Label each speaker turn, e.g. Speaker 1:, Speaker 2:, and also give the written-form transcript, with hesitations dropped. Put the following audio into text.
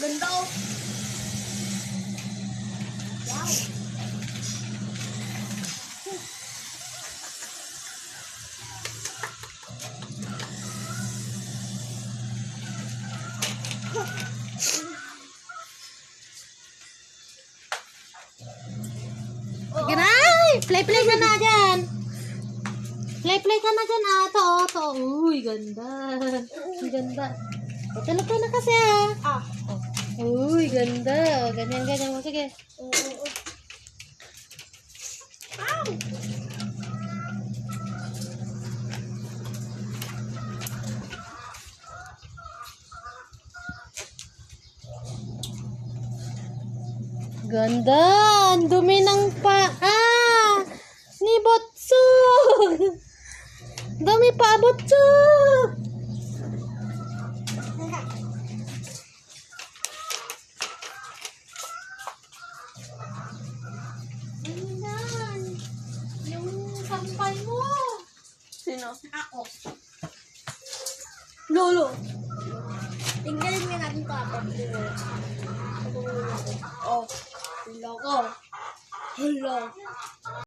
Speaker 1: Ganda oh. Wow.
Speaker 2: Sige na! Play ka na dyan! Play ka na dyan, ito. Uy, ganda. Ang ganda. Tulog ka na kasi,
Speaker 1: Ah.
Speaker 2: Uy, ganda. Ganyan. Sige.
Speaker 1: Oo. Ow!
Speaker 2: Ganda! Ang dumi ng paa! Ni Botsog! Dumi pa, Botsog! Ayan! Yung sampay mo!
Speaker 1: Sino? Ako. Lolo. Tingnan nga natin ito ako. Oh. Hello ko. Hello.